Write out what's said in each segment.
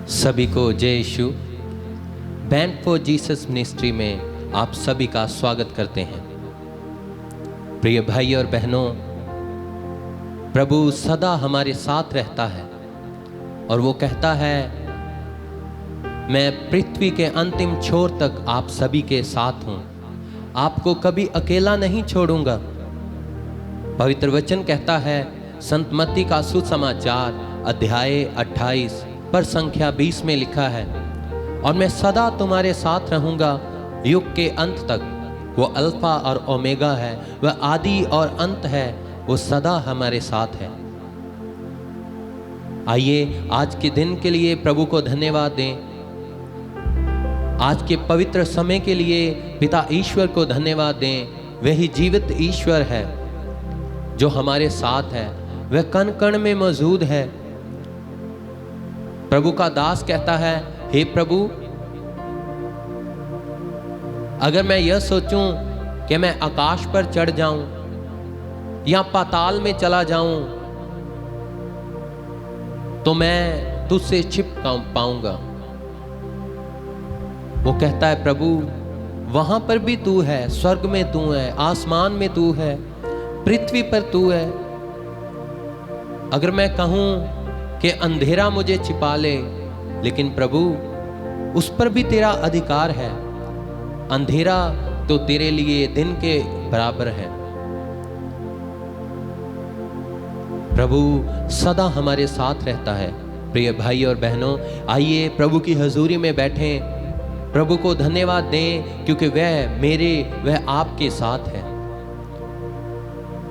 सभी को जय यीशु। बैंड फॉर जीसस मिनिस्ट्री में आप सभी का स्वागत करते हैं। प्रिय भाई और बहनों, प्रभु सदा हमारे साथ रहता है और वो कहता है, मैं पृथ्वी के अंतिम छोर तक आप सभी के साथ हूं, आपको कभी अकेला नहीं छोड़ूंगा। पवित्र वचन कहता है, संत मत्ती का सुसमाचार अध्याय 28 पर संख्या 20 में लिखा है, और मैं सदा तुम्हारे साथ रहूंगा युग के अंत तक। वो अल्फा और ओमेगा है, वह आदि और अंत है, वो सदा हमारे साथ है। आइए आज के दिन के लिए प्रभु को धन्यवाद दें। आज के पवित्र समय के लिए पिता ईश्वर को धन्यवाद दें। वही जीवित ईश्वर है जो हमारे साथ है, वह कण कण में मौजूद है। प्रभु का दास कहता है, हे प्रभु, अगर मैं यह सोचूं कि मैं आकाश पर चढ़ जाऊं या पाताल में चला जाऊं तो मैं तुझसे छिप पाऊंगा। वो कहता है, प्रभु वहां पर भी तू है, स्वर्ग में तू है, आसमान में तू है, पृथ्वी पर तू है। अगर मैं कहूं कि अंधेरा मुझे छिपा ले, लेकिन प्रभु उस पर भी तेरा अधिकार है। अंधेरा तो तेरे लिए दिन के बराबर है। प्रभु सदा हमारे साथ रहता है। प्रिय भाई और बहनों, आइए प्रभु की हजूरी में बैठें, प्रभु को धन्यवाद दें, क्योंकि वह आपके साथ है।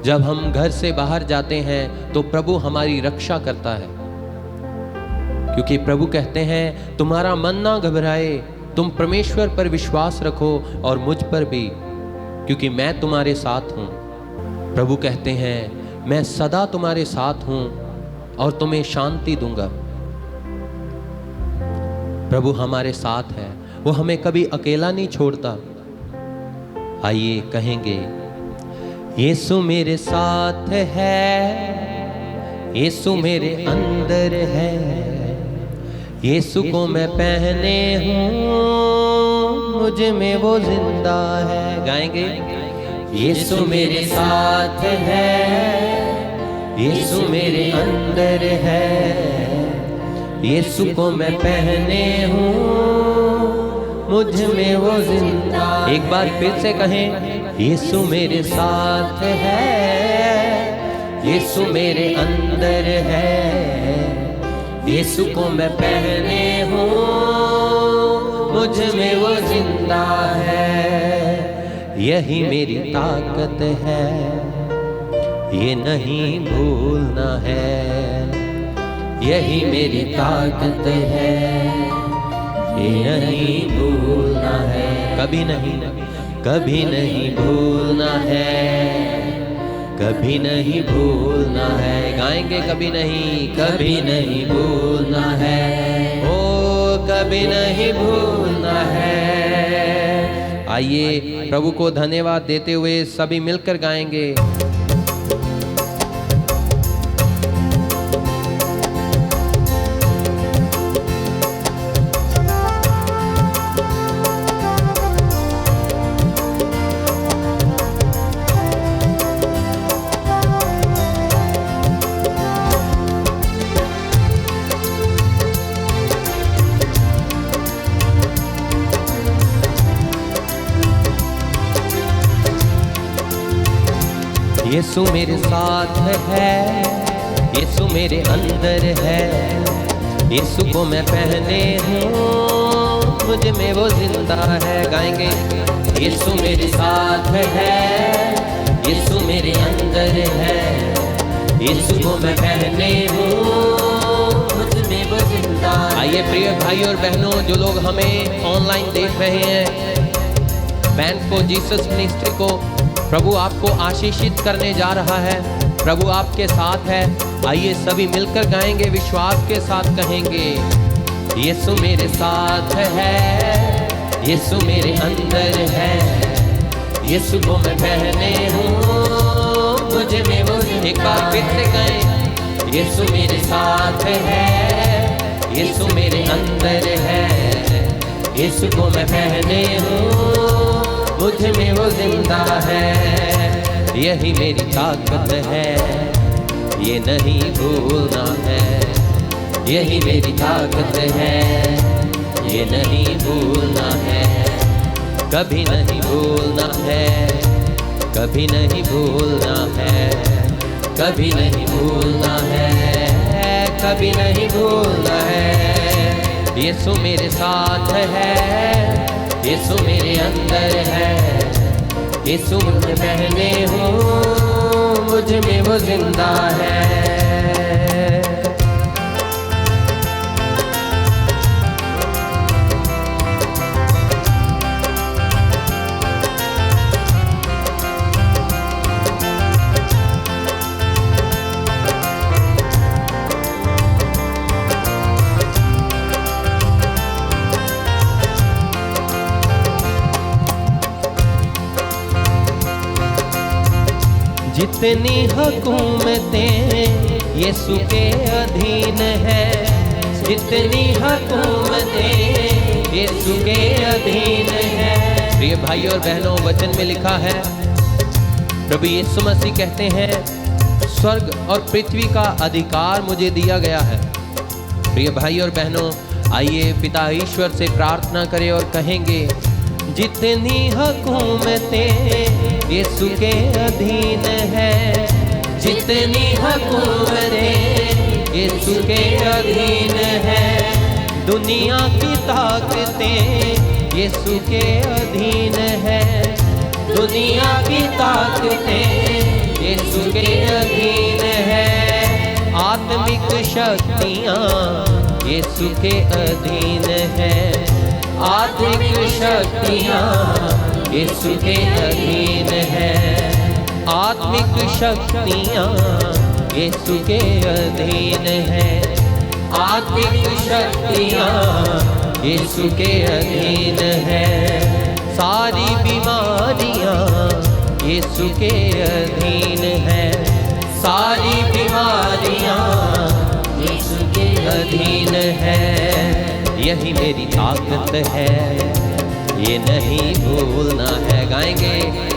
जब हम घर से बाहर जाते हैं तो प्रभु हमारी रक्षा करता है, क्योंकि प्रभु कहते हैं, तुम्हारा मन ना घबराए, तुम परमेश्वर पर विश्वास रखो और मुझ पर भी, क्योंकि मैं तुम्हारे साथ हूं। प्रभु कहते हैं, मैं सदा तुम्हारे साथ हूं और तुम्हें शांति दूंगा। प्रभु हमारे साथ है, वो हमें कभी अकेला नहीं छोड़ता। आइए कहेंगे, यीशु मेरे साथ है, यीशु मेरे अंदर है, यीशु को मैं पहने हूँ, मुझ में वो जिंदा है। गाएंगे, यीशु मेरे साथ है, यीशु मेरे अंदर है, यीशु को मैं पहने हूँ, मुझ में वो जिंदा। एक बार फिर से कहें, यीशु मेरे साथ है, यीशु मेरे अंदर है, यीशु को मैं पहने हूँ, मुझ में वो जिंदा है। यही मेरी ताकत है, ये नहीं भूलना है। यही मेरी ताकत है, ये नहीं भूलना है। कभी नहीं, कभी नहीं भूलना है, कभी नहीं भूलना है। गाएंगे, कभी नहीं भूलना है, ओ कभी नहीं भूलना है। आइए प्रभु को धन्यवाद देते हुए सभी मिलकर गाएंगे। यीशु मेरे साथ है, यीशु मेरे अंदर है, यीशु को मैं पहने हूँ, मुझ में वो जिंदा है। गाएंगे, यीशु मेरे साथ है, यीशु मेरे अंदर है, यीशु को मैं पहने हूँ, मुझ में वो जिंदा है। आइए प्रिय भाई और बहनों, जो लोग हमें ऑनलाइन देख रहे हैं, बैंड फॉर जीसस मिनिस्ट्री को प्रभु आपको आशीषित करने जा रहा है। प्रभु आपके साथ है। आइए सभी मिलकर गाएंगे, विश्वास के साथ कहेंगे, यीशु मेरे साथ है, यीशु मेरे अंदर है, यीशु को मैं पहने हूँ, मुझ में वो। एक बार फिर से गाएं, यीशु मेरे साथ है, यीशु मेरे अंदर है, यीशु को मैं पहने हूँ, मुझ में वो जिंदा है। यही मेरी ताकत है, ये नहीं भूलना है। यही मेरी ताकत है, ये नहीं भूलना है। कभी नहीं भूलना है, कभी नहीं भूलना है, कभी नहीं भूलना है, कभी नहीं भूलना है। यीशु मेरे साथ है, यीशु मेरे अंदर है, यीशु मुझे पहने हूँ, मुझ में वो जिंदा है। जितनी हुकूमतें यीशु के अधीन है, जितनी हुकूमतें यीशु के अधीन है। प्रिय भाई और बहनों, वचन में लिखा है, प्रभु यीशु मसीह कहते हैं, स्वर्ग और पृथ्वी का अधिकार मुझे दिया गया है। प्रिय भाई और बहनों, आइए पिता ईश्वर से प्रार्थना करें और कहेंगे, जितनी हुकूमतें यीशु के अधीन है, जितनी हुकूमतें यीशु के अधीन है, दुनिया की ताकतें यीशु के अधीन है, दुनिया की ताकतें यीशु के अधीन है, आत्मिक शक्तियाँ यीशु के अधीन है, आत्मिक शक्तियाँ यीशु के अधीन है, आत्मिक शक्तियाँ यीशु के अधीन है, आत्मिक शक्तियाँ यीशु के अधीन है, सारी बीमारियाँ यीशु के अधीन है, सारी बीमारियाँ यीशु के अधीन है। यही मेरी ताकत है, ये नहीं भूलना है। गाएंगे,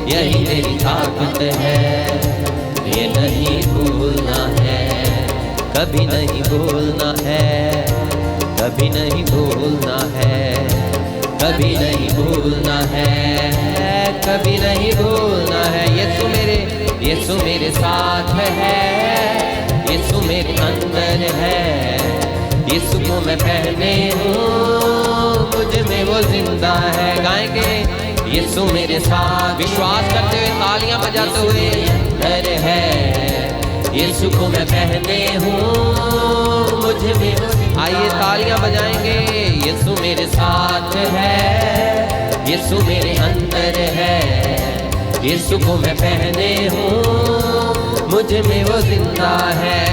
यही मेरी ताकत है, ये नहीं भूलना है, कभी नहीं भूलना है, कभी नहीं भूलना है, कभी नहीं भूलना है, कभी नहीं भूलना है। यीशु मेरे साथ है, यीशु मेरे अंदर है, यीशु को मैं पहने हूँ, मुझ में वो जिंदा है। गाएंगे, यीशु मेरे साथ, विश्वास करते हुए तालियां बजाते हुए, अंदर है, यीशु को मैं पहने हूँ, मुझ में वो। आइए तालियां बजाएंगे, यीशु मेरे साथ है, यीशु मेरे अंदर है, यीशु को मैं पहने हूँ, मुझ में वो जिंदा है।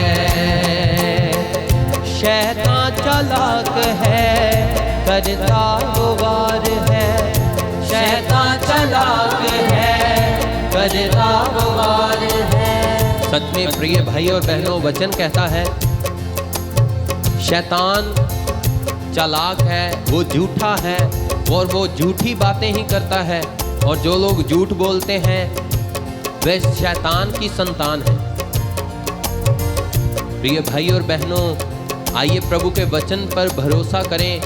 शैतान चालाक है, करता वो वार है, शैतान चालाक है, करता वो वार है। सच में प्रिय भाई और बहनों, वचन कहता है, शैतान चालाक है, वो झूठा है और वो झूठी बातें ही करता है, और जो लोग झूठ बोलते हैं वे शैतान की संतान है। प्रिय भाई और बहनों, आइए प्रभु के वचन पर भरोसा करें।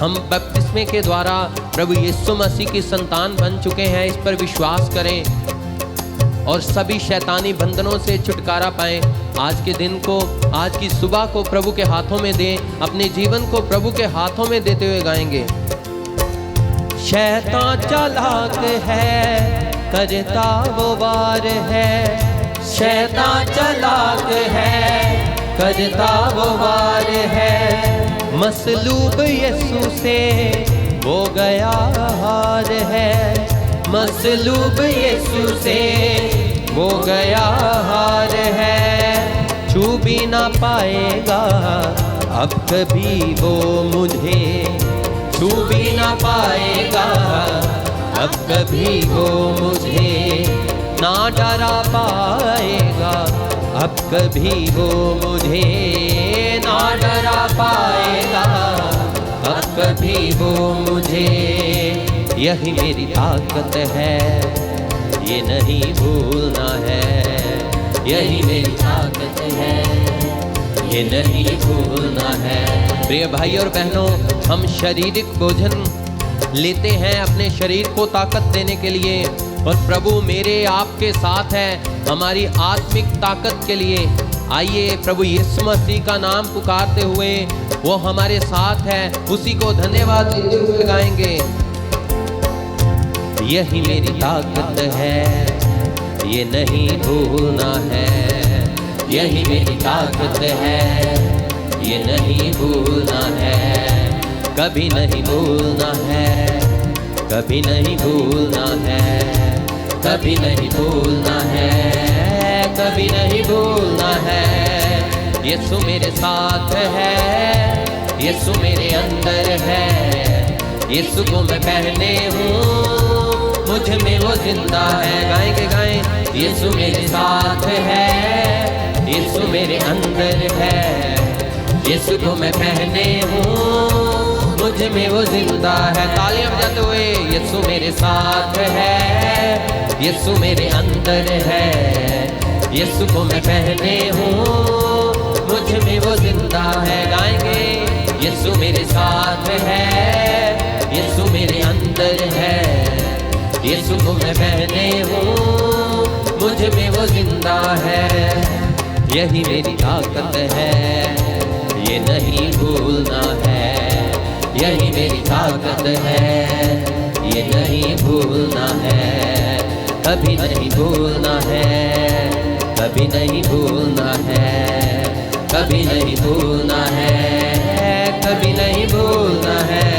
हम बपतिस्मे के द्वारा प्रभु यीशु मसीह की संतान बन चुके हैं, इस पर विश्वास करें और सभी शैतानी बंधनों से छुटकारा पाएं। आज के दिन को, आज की सुबह को प्रभु के हाथों में दें, अपने जीवन को प्रभु के हाथों में देते हुए गाएंगे। शैतान चालाक है, करता वो वार है, शैतान चालाक है, करता वो वार है, मसलूब यीशु से वो गया हार है, मसलूब यीशु से वो गया हार है। छू भी ना पाएगा अब कभी वो मुझे, छू भी ना पाएगा अब कभी वो मुझे, ना डरा पाएगा अब कभी वो मुझे, ना ना डरा पाएगा अब कभी वो मुझे। यही मेरी ताकत है, ये नहीं भूलना है। यही मेरी ताकत है, ये नहीं भूलना है। प्रिय भाई और बहनों, हम शारीरिक भोजन लेते हैं अपने शरीर को ताकत देने के लिए, और प्रभु मेरे आपके साथ है हमारी आत्मिक ताकत के लिए। आइए प्रभु यीशु मसीह का नाम पुकारते हुए, वो हमारे साथ है, उसी को धन्यवाद देते हुए गाएंगे। यही मेरी ताकत है, ये नहीं भूलना है। यही मेरी ताकत है, ये नहीं भूलना है। कभी नहीं भूलना है, कभी नहीं भूलना है, कभी नहीं भूलना है, कभी नहीं भूलना है। यीशु मेरे साथ है, यीशु मेरे अंदर है। यीशु को मैं पहने हूँ, मुझ में वो जिंदा है। गाएंगे गाएं। यीशु मेरे साथ है, यीशु मेरे अंदर है। यीशु को मैं पहने हूँ, मुझ में वो जिंदा है। तालियां बजाते हुए, यीशु मेरे साथ है, यीशु मेरे अंदर है। यीशु को मैं पहने हूँ, मुझ में वो जिंदा है। गाएंगे। यीशु मेरे साथ है, यीशु मेरे अंदर है। यीशु को मैं पहने हूँ, मुझ में वो जिंदा है। यही मेरी ताकत है, ये नहीं भूलना है। यही मेरी ताकत है, ये नहीं भूलना है। कभी नहीं भूलना है, कभी नहीं भूलना है, कभी नहीं भूलना है, कभी नहीं भूलना है।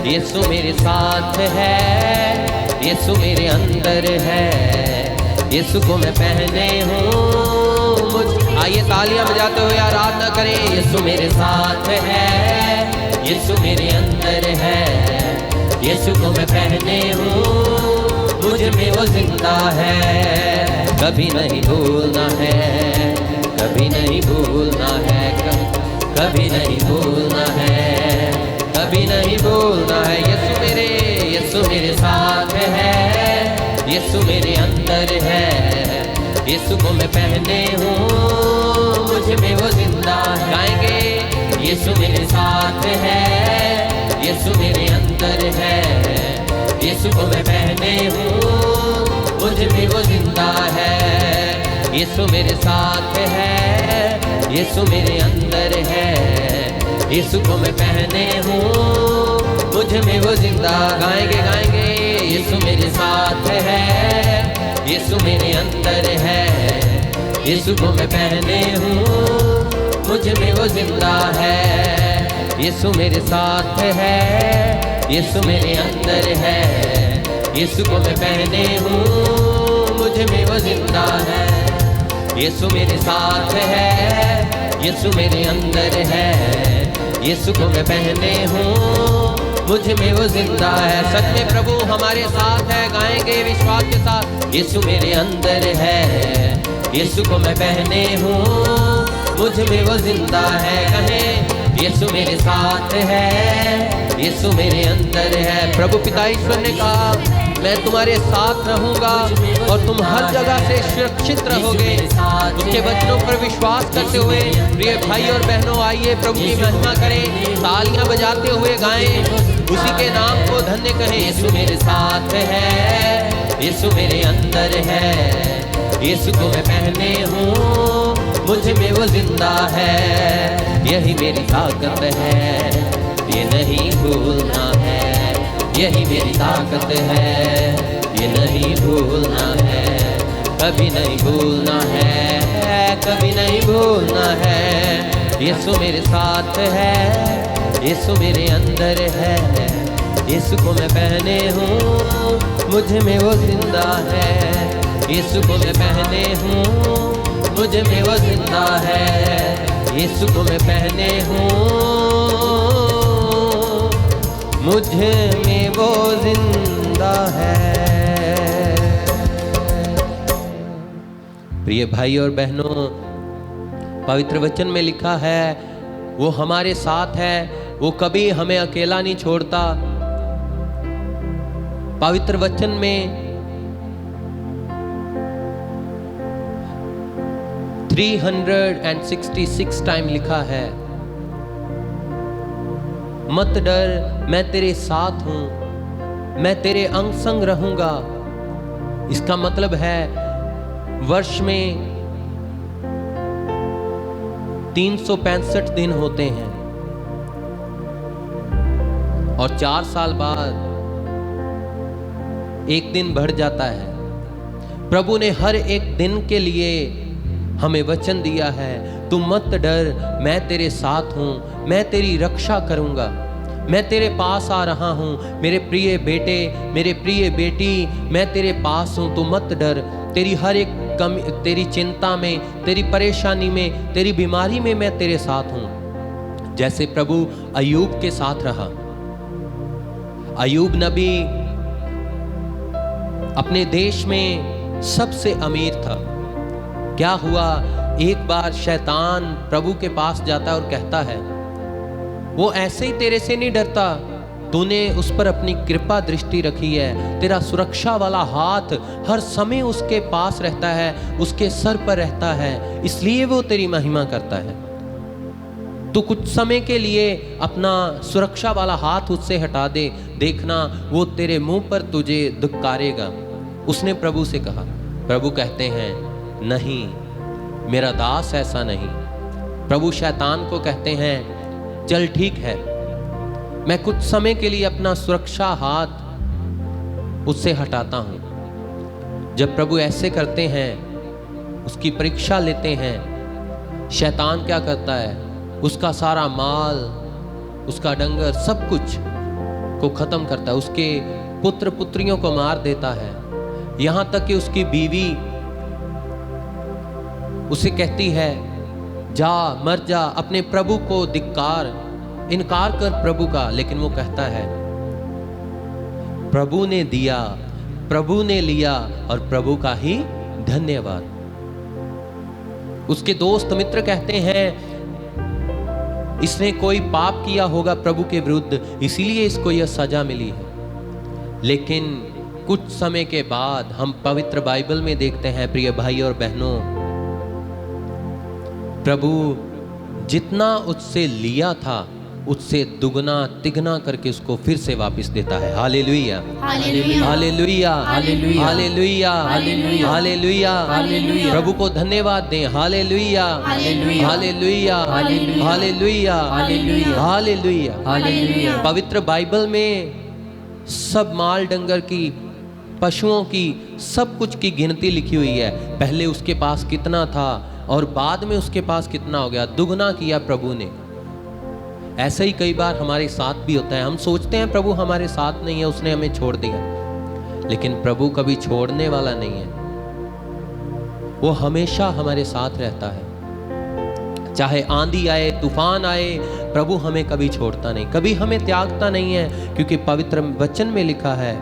यीशु मेरे साथ है, यीशु मेरे अंदर है। यीशु को मैं पहने हूँ। आइए तालियां बजाते हुए आराधना करें। यीशु मेरे साथ है, यीशु मेरे अंदर है। यीशु को मैं पहने हूँ, मुझ में वो जिंदा है। कभी नहीं भूलना है, कभी नहीं भूलना है, कभी नहीं भूलना है, कभी नहीं भूलना है। यीशु मेरे साथ है, यीशु मेरे अंदर है। यीशु को मैं पहने हूँ, मुझ में वो जिंदा है। गाएंगे। यीशु मेरे साथ है, यीशु मेरे अंदर है। यीशु को मैं पहने हूँ, मुझ में वो जिंदा है। यीशु मेरे साथ है, यीशु मेरे अंदर है। यीशु को मैं पहने हूँ, मुझ में वो जिंदा। गाएंगे गाएंगे। यीशु मेरे साथ है, यीशु मेरे अंदर है। यीशु को मैं पहने हूँ, मुझ में वो जिंदा है। यीशु मेरे साथ है, यीशु मेरे अंदर है। यीशु को मैं पहने हूँ, मुझ में वो जिंदा है। यीशु मेरे साथ है, यीशु मेरे अंदर है। यीशु को मैं पहने हूँ, मुझ में वो जिंदा है। सच में प्रभु हमारे साथ है। गाएंगे विश्वास के साथ। यीशु मेरे अंदर है, यीशु को मैं पहने हूँ, मुझ में वो जिंदा है। कहें। यीशु मेरे साथ है, यीशु मेरे अंदर है। प्रभु पिता ईश्वर ने कहा, मैं तुम्हारे साथ रहूंगा और तुम हर जगह से सुरक्षित रहोगे। उसके वचनों पर विश्वास करते हुए प्रिय भाई और बहनों, आइए प्रभु की महिमा करें। तालियां बजाते हुए गाएं, उसी के नाम को धन्य कहें। यीशु मेरे साथ है, यीशु मेरे अंदर है। यीशु को मैं पहने हूँ, मुझ में वो जिंदा है। यही मेरी ताकत है, ये नहीं भूलना है। यही मेरी ताकत है, ये नहीं भूलना है। कभी नहीं भूलना है, कभी नहीं भूलना है। यीशु मेरे साथ है, यीशु मेरे अंदर है। यीशु को मैं पहने हूँ, मुझ में वो जिंदा है। यीशु को मैं पहने हूँ, मुझ में वो जिंदा है। यीशु को मैं पहने हूँ, मुझ में वो जिंदा है। प्रिय भाई और बहनों, पवित्र वचन में लिखा है, वो हमारे साथ है, वो कभी हमें अकेला नहीं छोड़ता। पवित्र वचन में 366 टाइम लिखा है, मत डर, मैं तेरे साथ हूं, मैं तेरे अंग संग रहूंगा। इसका मतलब है वर्ष में 365 दिन होते हैं और 4 साल बाद एक दिन बढ़ जाता है। प्रभु ने हर एक दिन के लिए हमें वचन दिया है, तू मत डर, मैं तेरे साथ हूं, मैं तेरी रक्षा करूंगा, मैं तेरे पास आ रहा हूं, मेरे प्रिय बेटे, मेरे प्रिय बेटी, मैं तेरे पास हूं, तू मत डर। तेरी हर एक कमी, तेरी चिंता में, तेरी परेशानी में, तेरी बीमारी में मैं तेरे साथ हूं। जैसे प्रभु अय्यूब के साथ रहा। अय्यूब नबी अपने देश में सबसे अमीर था। क्या हुआ, एक बार शैतान प्रभु के पास जाता है और कहता है, वो ऐसे ही तेरे से नहीं डरता, तूने उस पर अपनी कृपा दृष्टि रखी है, तेरा सुरक्षा वाला हाथ हर समय उसके पास रहता है, उसके सर पर रहता है, इसलिए वो तेरी महिमा करता है। तू कुछ समय के लिए अपना सुरक्षा वाला हाथ उससे हटा दे, देखना वो तेरे मुंह पर तुझे धिक्कारेगा। उसने प्रभु से कहा। प्रभु कहते हैं, नहीं, मेरा दास ऐसा नहीं। प्रभु शैतान को कहते हैं, चल ठीक है, मैं कुछ समय के लिए अपना सुरक्षा हाथ उससे हटाता हूं। जब प्रभु ऐसे करते हैं, उसकी परीक्षा लेते हैं, शैतान क्या करता है, उसका सारा माल, उसका डंगर, सब कुछ को खत्म करता है, उसके पुत्र पुत्रियों को मार देता है। यहां तक कि उसकी बीवी उसे कहती है, जा मर जा, अपने प्रभु को धिक्कार, इनकार कर प्रभु का। लेकिन वो कहता है, प्रभु ने दिया, प्रभु ने लिया और प्रभु का ही धन्यवाद। उसके दोस्त मित्र कहते हैं, इसने कोई पाप किया होगा प्रभु के विरुद्ध, इसीलिए इसको यह सजा मिली है। लेकिन कुछ समय के बाद हम पवित्र बाइबल में देखते हैं, प्रिय भाई और बहनों, प्रभु जितना उससे लिया था उससे दुगना तिगना करके उसको फिर से वापस देता है। Hallelujah, hallelujah, hallelujah, hallelujah, hallelujah, hallelujah. प्रभु को धन्यवाद दें। Hallelujah, hallelujah, hallelujah, hallelujah, hallelujah. पवित्र बाइबल में सब माल डंगर की, पशुओं की, सब कुछ की गिनती लिखी हुई है। पहले उसके पास कितना था और बाद में उसके पास कितना हो गया, दुगना किया प्रभु ने। ऐसा ही कई बार हमारे साथ भी होता है। हम सोचते हैं प्रभु हमारे साथ नहीं है, उसने हमें छोड़ दिया, लेकिन प्रभु कभी छोड़ने वाला नहीं है। वो हमेशा हमारे साथ रहता है। चाहे आंधी आए, तूफान आए, प्रभु हमें कभी छोड़ता नहीं, कभी हमें त्यागता नहीं है। क्योंकि पवित्र वचन में लिखा है,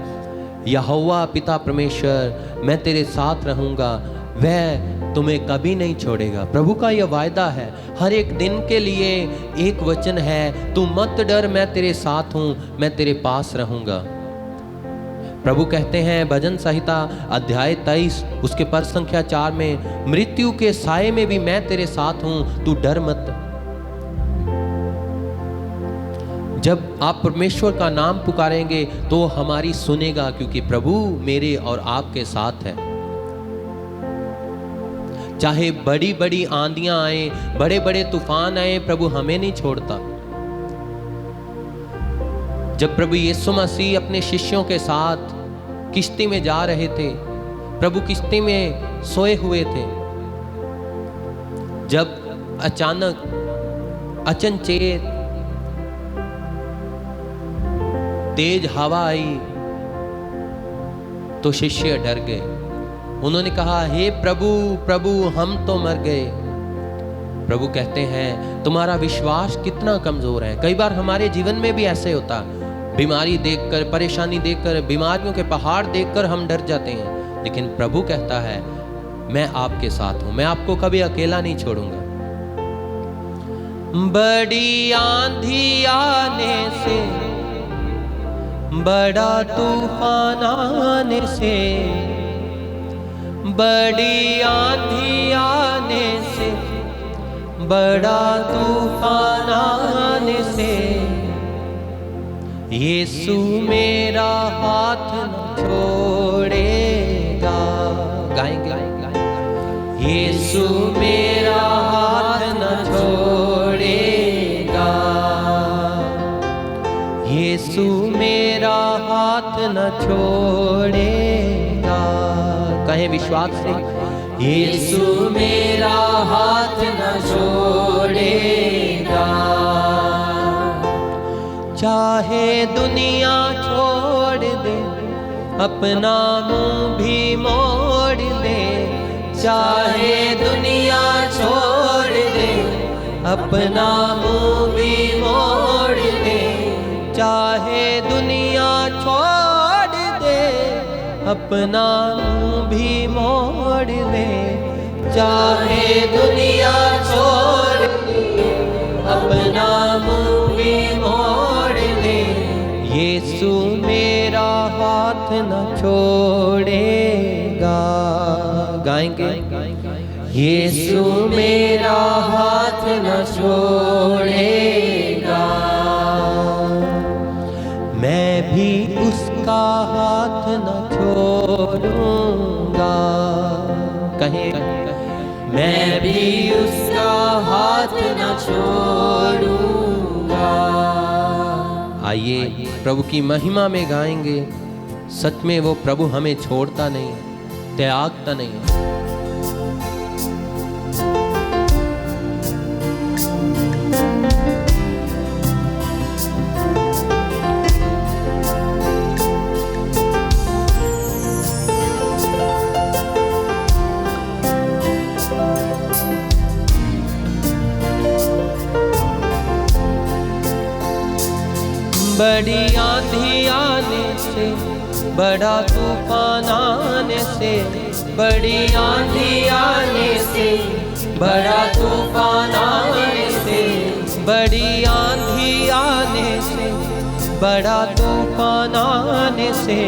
यहोवा पिता परमेश्वर, मैं तेरे साथ रहूंगा, वह तुम्हें कभी नहीं छोड़ेगा। प्रभु का यह वायदा है। हर एक दिन के लिए एक वचन है, तू मत डर, मैं तेरे साथ हूं, मैं तेरे पास रहूंगा। प्रभु कहते हैं भजन संहिता अध्याय 23 उसके पद संख्या 4 में, मृत्यु के साए में भी मैं तेरे साथ हूं, तू डर मत। जब आप परमेश्वर का नाम पुकारेंगे तो हमारी सुनेगा, क्योंकि प्रभु मेरे और आपके साथ है। चाहे बड़ी बड़ी आंधियां आए, बड़े बड़े तूफान आए, प्रभु हमें नहीं छोड़ता। जब प्रभु यीशु मसीह अपने शिष्यों के साथ किश्ती में जा रहे थे, प्रभु किश्ती में सोए हुए थे, जब अचानक अचनचेत तेज हवा आई तो शिष्य डर गए। उन्होंने कहा, हे प्रभु प्रभु, हम तो मर गए। प्रभु कहते हैं, तुम्हारा विश्वास कितना कमजोर है। कई बार हमारे जीवन में भी ऐसे होता, बीमारी देखकर, परेशानी देखकर, बीमारियों के पहाड़ देखकर हम डर जाते हैं। लेकिन प्रभु कहता है, मैं आपके साथ हूं, मैं आपको कभी अकेला नहीं छोड़ूंगा। बड़ी आंधी आने से, बड़ा तूफान आने से, बड़ी आंधी आने से, बड़ा तूफान आने से, यीशु मेरा हाथ न छोड़ेगा। गाएंगे, यीशु मेरा हाथ न छोड़ेगा, यीशु मेरा हाथ न छोड़ेगा। कहें विश्वास से, यीशु मेरा हाथ न छोड़ेगा। चाहे दुनिया छोड़ दे, अपना मुंह भी मोड़ ले, चाहे दुनिया छोड़ दे, अपना मुंह भी मोड़ ले, चाहे दुनिया छोड़ दे, अपना मुंह भी मोड़ ले, चाहे दुनिया छोड़ दे, अपना मुंह भी मोड़ ले, यीशु मेरा हाथ न छोड़ेगा। गाएंगे, यीशु मेरा हाथ न छोड़ेगा। मैं भी उसका हाथ न छोड़ूंगा। कहें, मैं भी उसका हाथ न छोड़ूंगा। आइए प्रभु की महिमा में गाएंगे। सच में वो प्रभु हमें छोड़ता नहीं, त्यागता नहीं। बड़ी आंधी आने से, बड़ा तूफान आने से, बड़ी आंधी आने से, बड़ा तूफान आने से, बड़ी आंधी आने से, बड़ा तूफान आने से,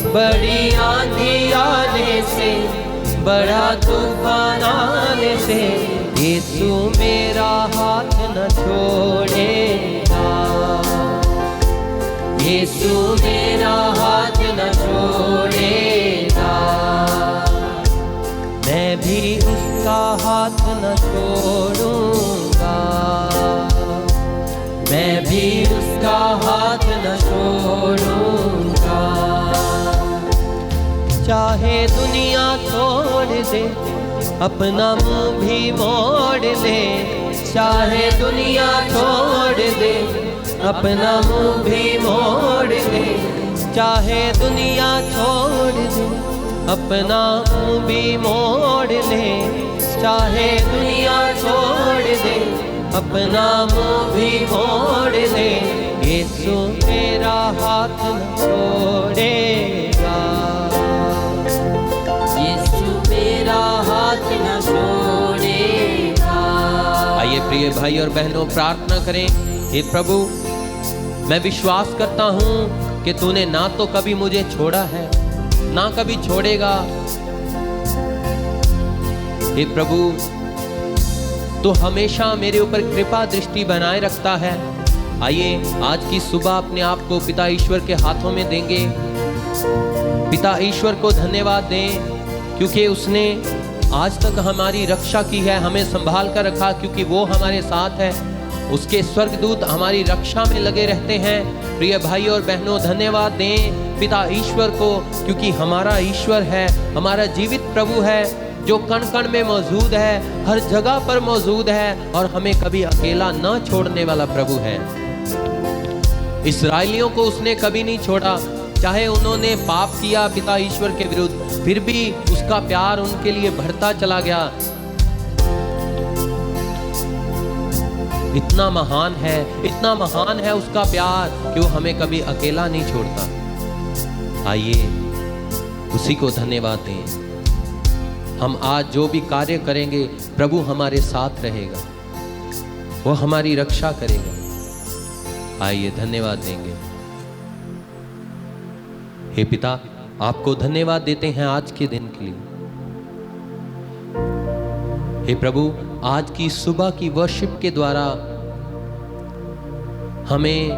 बड़ी आंधी आने से, बड़ा तूफान आने से, यीशु मेरा हाथ न छोड़ेगा, यीशु मेरा हाथ न छोड़ेगा। मैं भी उसका हाथ न छोड़ूंगा, मैं भी उसका हाथ न छोड़ूंगा। चाहे दुनिया छोड़ दे, अपना मुंह भी मोड़ ले, चाहे दुनिया छोड़ दे, अपना मुंह भी मोड़ ले, चाहे दुनिया छोड़ दे, अपना मुंह भी मोड़ ले, चाहे दुनिया छोड़ दे, अपना मुंह भी मोड़ ले, यीशु मेरा हाथ न छोड़ेगा, यीशु मेरा हाथ न छोड़ेगा। आइए प्रिय भाई और बहनों, प्रार्थना करें। हे प्रभु, मैं विश्वास करता हूं कि तूने ना तो कभी मुझे छोड़ा है, ना कभी छोड़ेगा। हे प्रभु, तू हमेशा मेरे ऊपर कृपा दृष्टि बनाए रखता है। आइए आज की सुबह अपने आप को पिता ईश्वर के हाथों में देंगे। पिता ईश्वर को धन्यवाद दें क्योंकि उसने आज तक हमारी रक्षा की है, हमें संभाल कर रखा, क्योंकि वो हमारे साथ है। उसके स्वर्गदूत हमारी रक्षा में लगे रहते हैं। प्रिय भाई और बहनों, धन्यवाद दें पिता ईश्वर को, क्योंकि हमारा ईश्वर है, हमारा जीवित प्रभु है, जो कण कण में मौजूद है, हर जगह पर मौजूद है और हमें कभी अकेला न छोड़ने वाला प्रभु है। इस्राएलियों को उसने कभी नहीं छोड़ा, चाहे उन्होंने पाप किया पिता ईश्वर के विरुद्ध, फिर भी उसका प्यार उनके लिए बढ़ता चला गया। इतना महान है, इतना महान है उसका प्यार कि वो हमें कभी अकेला नहीं छोड़ता। आइए उसी को धन्यवाद दें। हम आज जो भी कार्य करेंगे, प्रभु हमारे साथ रहेगा। वो हमारी रक्षा करेगा। आइए धन्यवाद देंगे। हे पिता, आपको धन्यवाद देते हैं आज के दिन के लिए। हे प्रभु, आज की सुबह की वर्शिप के द्वारा हमें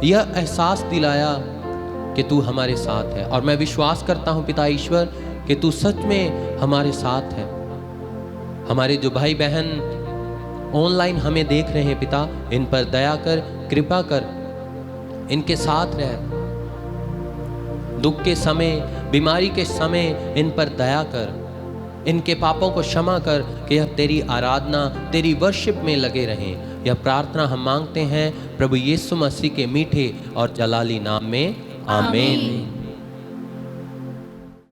यह एहसास दिलाया कि तू हमारे साथ है, और मैं विश्वास करता हूं पिता ईश्वर कि तू सच में हमारे साथ है। हमारे जो भाई बहन ऑनलाइन हमें देख रहे हैं पिता, इन पर दया कर, कृपा कर, इनके साथ रह। दुख के समय, बीमारी के समय इन पर दया कर, इनके पापों को क्षमा कर कि यह तेरी आराधना, तेरी वर्शिप में लगे रहें। यह प्रार्थना हम मांगते हैं प्रभु यीशु मसीह के मीठे और जलाली नाम में, आमीन।